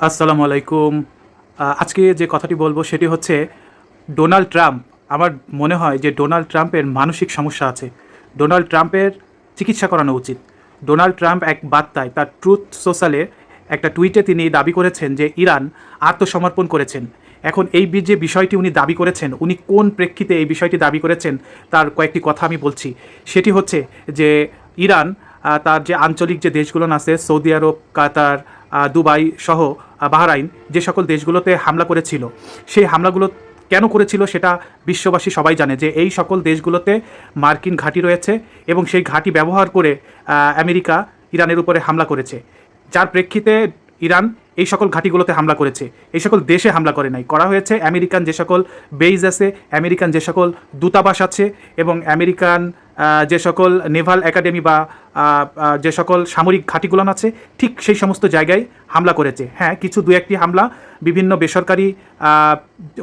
আসসালামু আলাইকুম। আজকে যে কথাটি বলবো সেটি হচ্ছে ডোনাল্ড ট্রাম্প। আমার মনে হয় যে ডোনাল্ড ট্রাম্পের মানসিক সমস্যা আছে। ডোনাল্ড ট্রাম্পের চিকিৎসা করানো উচিত। ডোনাল্ড ট্রাম্প এক বার্তায় তার ট্রুথ সোশ্যালে একটা টুইটে তিনি দাবি করেছেন যে ইরান আত্মসমর্পণ করেছেন। এখন এই যে বিষয়টি উনি দাবি করেছেন, উনি কোন প্রেক্ষিতে এই বিষয়টি দাবি করেছেন তার কয়েকটি কথা আমি বলছি। সেটি হচ্ছে যে ইরান তার যে আঞ্চলিক যে দেশগুলো আছে সৌদি আরব, কাতার, দুবাই সহ বাহরাইন, যে সকল দেশগুলোতে হামলা করেছিল, সেই হামলাগুলো কেন করেছিল সেটা বিশ্ববাসী সবাই জানে যে এই সকল দেশগুলোতে মার্কিন ঘাঁটি রয়েছে এবং সেই ঘাঁটি ব্যবহার করে আমেরিকা ইরানের উপরে হামলা করেছে, যার প্রেক্ষিতে ইরান এই সকল ঘাঁটিগুলোতে হামলা করেছে। এই সকল দেশে হামলা করে নাই, করা হয়েছে আমেরিকান যে সকল বেইজ আছে, আমেরিকান যে সকল দূতাবাস আছে এবং আমেরিকান যে সকল নেভাল একাডেমি বা যে সকল সামরিক ঘাঁটিগুলো আছে, ঠিক সেই সমস্ত জায়গায় হামলা করেছে। হ্যাঁ, কিছু দু একটি হামলা বিভিন্ন বেসরকারি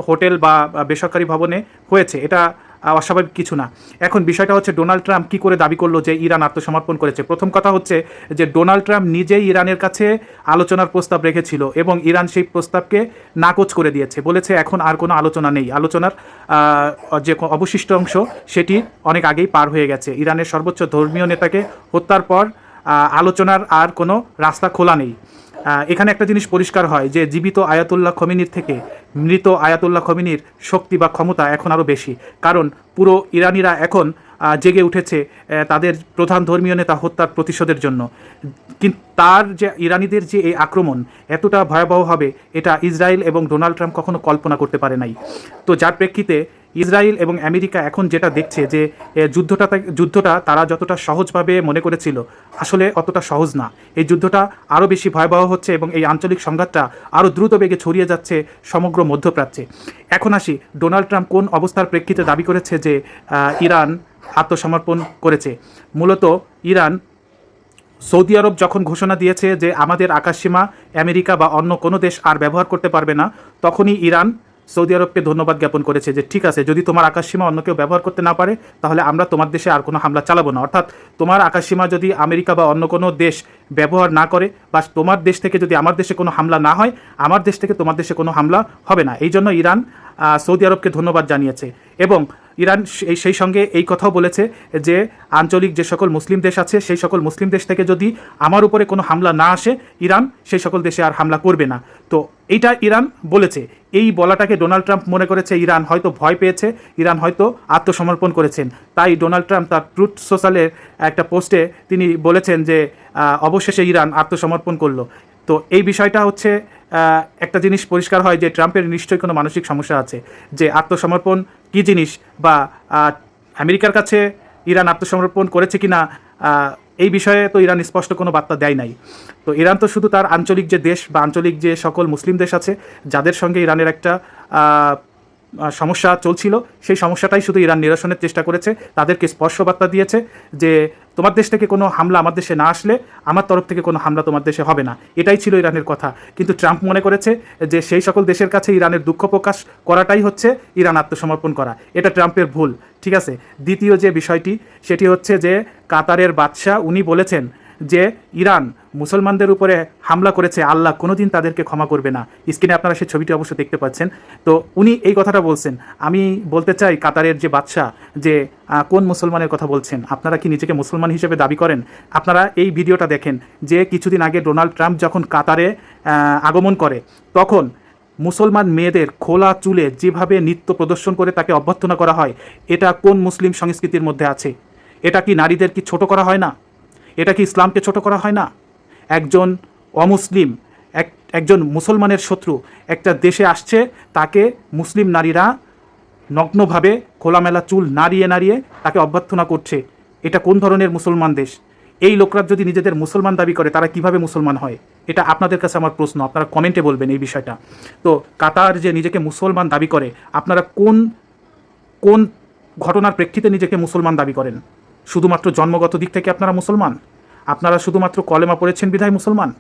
হোটেল বা বেসরকারি ভবনে হয়েছে, এটা অস্বাভাবিক কিছু না। এখন বিষয়টা হচ্ছে ডোনাল্ড ট্রাম্প কী করে দাবি করলো যে ইরান আত্মসমর্পণ করেছে। প্রথম কথা হচ্ছে যে ডোনাল্ড ট্রাম্প নিজেই ইরানের কাছে আলোচনার প্রস্তাব রেখেছিল এবং ইরান সেই প্রস্তাবকে নাকচ করে দিয়েছে, বলেছে এখন আর কোনো আলোচনা নেই, আলোচনার যে অবশিষ্ট অংশ সেটি অনেক আগেই পার হয়ে গেছে। ইরানের সর্বোচ্চ ধর্মীয় নেতাকে হত্যার পর আলোচনার আর কোনো রাস্তা খোলা নেই। এখানে একটা জিনিস পরিষ্কার হয় যে জীবিত আয়াতুল্লাহ খমিনির থেকে মৃত আয়াতুল্লাহ খমিনির শক্তি বা ক্ষমতা এখন আরও বেশি, কারণ পুরো ইরানিরা এখন জেগে উঠেছে তাদের প্রধান ধর্মীয় নেতা হত্যার প্রতিশোধের জন্য। কিন্তু তার যে ইরানিদের যে এই আক্রমণ এতটা ভয়াবহ হবে, এটা ইসরায়েল এবং ডোনাল্ড ট্রাম্প কখনো কল্পনা করতে পারে নাই। তো যার প্রেক্ষিতে ইসরায়েল এবং আমেরিকা এখন যেটা দেখছে যে যুদ্ধটা তারা যতটা সহজভাবে মনে করেছিল, আসলে অতটা সহজ না। এই যুদ্ধটা আরও বেশি ভয়াবহ হচ্ছে এবং এই আঞ্চলিক সংঘাতটা আরও দ্রুত বেগে ছড়িয়ে যাচ্ছে সমগ্র মধ্যপ্রাচ্যে। এখন আসি, ডোনাল্ড ট্রাম্প কোন অবস্থার প্রেক্ষিতে দাবি করেছে যে ইরান আত্মসমর্পণ করেছে। মূলত ইরান সৌদি আরব যখন ঘোষণা দিয়েছে যে আমাদের আকাশসীমা আমেরিকা বা অন্য কোনো দেশ আর ব্যবহার করতে পারবে না, তখনই ইরান সৌদি আরবকে ধন্যবাদ জ্ঞাপন করেছে যে ঠিক আছে, যদি তোমার আকাশসীমা অন্য কেউ ব্যবহার করতে না পারে তাহলে আমরা তোমার দেশে আর কোনো হামলা চালাবো না। অর্থাৎ তোমার আকাশসীমা যদি আমেরিকা বা অন্য কোনো দেশ ব্যবহার না করে বা তোমার দেশ থেকে যদি আমার দেশে কোনো হামলা না হয়, আমার দেশ থেকে তোমার দেশে কোনো হামলা হবে না। এই জন্য ইরান সৌদি আরবকে ধন্যবাদ জানিয়েছে এবং ইরান সেই সঙ্গে এই কথাও বলেছে যে আঞ্চলিক যে সকল মুসলিম দেশ আছে সেই সকল মুসলিম দেশ থেকে যদি আমার উপরে কোনো হামলা না আসে, ইরান সেই সকল দেশে আর হামলা করবে না। তো এইটা ইরান বলেছে। এই বলাটাকে ডোনাল্ড ট্রাম্প মনে করেছে ইরান হয়তো ভয় পেয়েছে, ইরান হয়তো আত্মসমর্পণ করেছেন। তাই ডোনাল্ড ট্রাম্প তার ট্রুথ সোশ্যালের একটা পোস্টে তিনি বলেছেন যে অবশেষে ইরান আত্মসমর্পণ করলো। তো এই বিষয়টা হচ্ছে একটা জিনিস পরিষ্কার হয় যে ট্রাম্পের নিশ্চয়ই কোনো মানসিক সমস্যা আছে, যে আত্মসমর্পণ কী জিনিস বা আমেরিকার কাছে ইরান আত্মসমর্পণ করেছে কি না এই বিষয়ে তো ইরান স্পষ্ট কোনো বার্তা দেয় নাই। তো ইরান তো শুধু তার আঞ্চলিক যে দেশ বা আঞ্চলিক যে সকল মুসলিম দেশ আছে যাদের সঙ্গে ইরানের একটা সমস্যা চলছিল, সেই সমস্যাটাই শুধু ইরান নিরসনের চেষ্টা করেছে, তাদেরকে স্পর্শ বার্তা দিয়েছে যে তোমার দেশ থেকে কোনো হামলা আমার দেশে না আসলে আমার তরফ থেকে কোনো হামলা তোমার দেশে হবে না। এটাই ছিল ইরানের কথা। কিন্তু ট্রাম্প মনে করেছে যে সেই সকল দেশের কাছে ইরানের দুঃখ প্রকাশ করাটাই হচ্ছে ইরান আত্মসমর্পণ করা। এটা ট্রাম্পের ভুল, ঠিক আছে। দ্বিতীয় যে বিষয়টি সেটি হচ্ছে যে কাতারের বাদশাহ উনি বলেছেন যে ইরান মুসলমানদের উপরে হামলা করেছে, আল্লাহ কোনোদিন তাদেরকে ক্ষমা করবে না। স্ক্রিনে আপনারা সেই ছবিটি অবশ্য দেখতে পাচ্ছেন। তো উনি এই কথাটা বলছেন। আমি বলতে চাই কাতারের যে বাদশাহ, যে কোন মুসলমানের কথা বলছেন? আপনারা কি নিজেকে মুসলমান হিসেবে দাবি করেন? আপনারা এই ভিডিওটা দেখেন যে কিছুদিন আগে ডোনাল্ড ট্রাম্প যখন কাতারে আগমন করে, তখন মুসলমান মেয়েদের খোলা চুলে যেভাবে নৃত্য প্রদর্শন করে তাকে অভ্যর্থনা করা হয়, এটা কোন মুসলিম সংস্কৃতির মধ্যে আছে? এটা কি নারীদের কি ছোট করা হয় না? এটা কি ইসলামকে ছোট করা হয় না? একজন অমুসলিম একজন মুসলমানের শত্রু একটা দেশে আসছে, তাকে মুসলিম নারীরা নগ্নভাবে খোলামেলা চুল নাড়িয়ে নাড়িয়ে তাকে অভ্যর্থনা করছে। এটা কোন ধরনের মুসলমান দেশ? এই লোকরা যদি নিজেদের মুসলমান দাবি করে, তারা কিভাবে মুসলমান হয়? এটা আপনাদের কাছে আমার প্রশ্ন, আপনারা কমেন্টে বলবেন এই বিষয়টা। তো কাতার যে নিজেকে মুসলমান দাবি করে, আপনারা কোন কোন ঘটনার প্রেক্ষিতে নিজেকে মুসলমান দাবি করেন? শুধুমাত্র জন্মগত দিক থেকে আপনারা মুসলমান? আপনারা শুধুমাত্র কলেমা পড়েছেন বিধায় মুসলমান?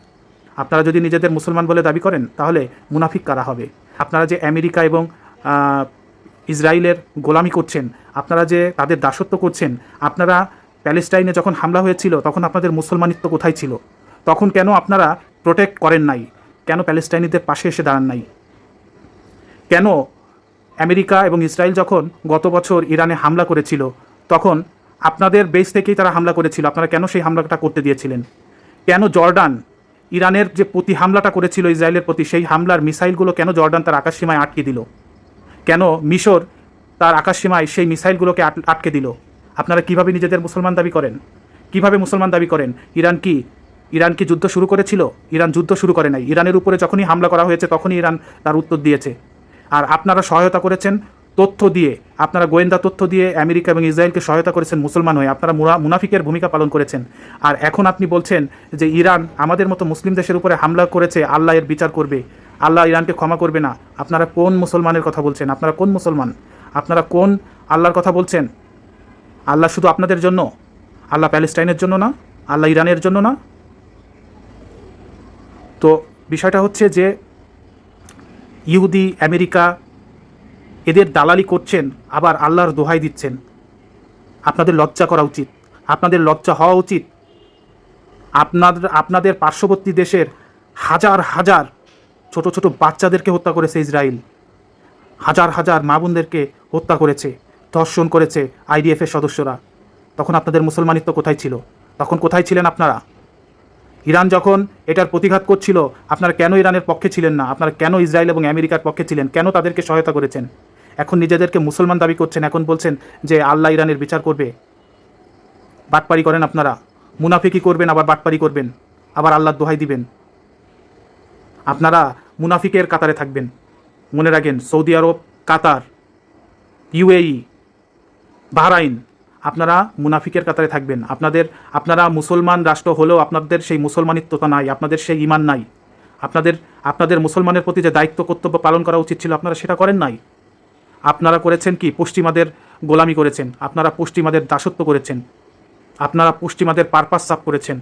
আপনারা যদি নিজেদের মুসলমান বলে দাবি করেন, তাহলে মুনাফিক কারা হবে? আপনারা যে আমেরিকা এবং ইসরায়েলের গোলামি করছেন, আপনারা যে তাদের দাসত্ব করছেন, আপনারা প্যালেস্টাইনে যখন হামলা হয়েছিল তখন আপনাদের মুসলমানিত্ব কোথায় ছিল? তখন কেন আপনারা প্রোটেক্ট করেন নাই? কেন প্যালেস্টাইনিদের পাশে এসে দাঁড়ান নাই? কেন আমেরিকা এবং ইসরায়েল যখন গত বছর ইরানে হামলা করেছিল তখন আপনাদের বেস থেকেই তারা হামলা করেছিল, আপনারা কেন সেই হামলাটা করতে দিয়েছিলেন? কেন জর্ডান ইরানের যে প্রতি হামলাটা করেছিল ইসরায়েলের প্রতি, সেই হামলার মিসাইলগুলো কেন জর্ডান তার আকাশসীমায় আটকে দিল? কেন মিশর তার আকাশসীমায় সেই মিসাইলগুলোকে আটকে দিল? আপনারা কিভাবে নিজেদের মুসলমান দাবি করেন? কিভাবে মুসলমান দাবি করেন? ইরান কি যুদ্ধ শুরু করেছিল? ইরান যুদ্ধ শুরু করে নাই। ইরানের উপরে যখনই হামলা করা হয়েছে তখনই ইরান তার উত্তর দিয়েছে। আর আপনারা সহায়তা করেছেন তথ্য দিয়ে, আপনারা গোয়েন্দা তথ্য দিয়ে আমেরিকা এবং ইসরায়েলকে সহায়তা করেছেন মুসলমান হয়ে, আপনারা মুনাফিকের ভূমিকা পালন করেছেন। আর এখন আপনি বলছেন যে ইরান আমাদের মতো মুসলিম দেশের উপরে হামলা করেছে, আল্লাহ এর বিচার করবে, আল্লাহ ইরানকে ক্ষমা করবে না। আপনারা কোন মুসলমানের কথা বলছেন? আপনারা কোন মুসলমান? আপনারা কোন আল্লাহর কথা বলছেন? আল্লাহ শুধু আপনাদের জন্য? আল্লাহ প্যালেস্টাইনের জন্য না? আল্লাহ ইরানের জন্য না? তো বিষয়টা হচ্ছে যে ইহুদি আমেরিকা এদের দালালি করছেন, আবার আল্লাহর দোহাই দিচ্ছেন। আপনাদের লজ্জা করা উচিত, আপনাদের লজ্জা হওয়া উচিত। আপনাদের পার্শ্ববর্তী দেশের হাজার হাজার ছোট ছোট বাচ্চাদেরকে হত্যা করেছে ইসরায়েল, হাজার হাজার মা বোনদেরকে হত্যা করেছে, ধর্ষণ করেছে আইডিএফের সদস্যরা। তখন আপনাদের মুসলমানিত্ব কোথায় ছিল? তখন কোথায় ছিলেন আপনারা? ইরান যখন এটার প্রতিঘাত করছিল আপনারা কেন ইরানের পক্ষে ছিলেন না? আপনারা কেন ইসরায়েল এবং আমেরিকার পক্ষে ছিলেন? কেন তাদেরকে সহায়তা করেছেন? এখন নিজেদেরকে মুসলমান দাবি করছেন, এখন বলছেন যে আল্লাহ ইরানের বিচার করবে। বাটপারি করেন আপনারা, মুনাফিকি করবেন, আবার বাটপারি করবেন, আবার আল্লাহর দোহাই দিবেন। আপনারা মুনাফিকের কাতারে থাকবেন। মনে রাখেন, সৌদি আরব, কাতার, ইউএই, বাহরাইন, আপনারা মুনাফিকের কাতারে থাকবেন। আপনারা মুসলমান রাষ্ট্র হলেও আপনাদের সেই মুসলমানিত্বতা নাই, আপনাদের সেই ঈমান নাই। আপনাদের মুসলমানের প্রতি যে দায়িত্ব কর্তব্য পালন করা উচিত ছিল আপনারা সেটা করেন নাই। আপনারা করেছেন কি? পশ্চিমাদের গোলামি করেছেন, আপনারা পশ্চিমাদের দাসত্ব করেছেন, আপনারা পশ্চিমাদের পারপাস সাফ করেছেন।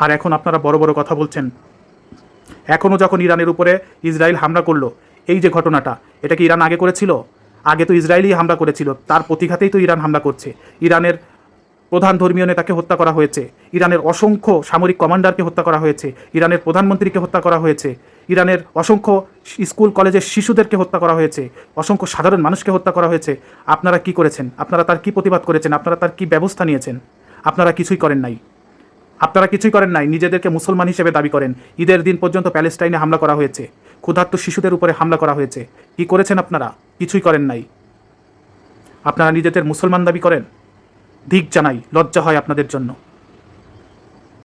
আর এখন আপনারা বড় বড় কথা বলছেন। এখনও যখন ইরানের উপরে ইসরায়েল হামলা করলো, এই যে ঘটনাটা, এটা কি ইরান আগে করেছিল? আগে তো ইসরায়েলই হামলা করেছিল, তার প্রতিঘাতেই তো ইরান হামলা করছে। ইরানের প্রধান ধর্মীয় নেতাকে হত্যা করা হয়েছে, ইরানের অসংখ্য সামরিক কমান্ডারকে হত্যা করা হয়েছে, ইরানের প্রধানমন্ত্রীকে হত্যা করা হয়েছে, ইরানের অসংখ্য স্কুল কলেজের শিশুদেরকে হত্যা করা হয়েছে, অসংখ্য সাধারণ মানুষকে হত্যা করা হয়েছে। আপনারা কি করেছেন? আপনারা তার কি প্রতিবাদ করেছেন? আপনারা তার কি ব্যবস্থা নিয়েছেন? আপনারা কিছুই করেন নাই। আপনারা কিছুই করেন নাই। নিজেদেরকে মুসলমান হিসেবে দাবি করেন। ঈদের দিন পর্যন্ত প্যালেস্টাইনে হামলা করা হয়েছে, ক্ষুধার্ত শিশুদের উপরে হামলা করা হয়েছে। কি করেছেন আপনারা? কিছুই করেন নাই। আপনারা নিজেদের মুসলমান দাবি করেন। ধিক জানাই, লজ্জা হয় আপনাদের জন্য।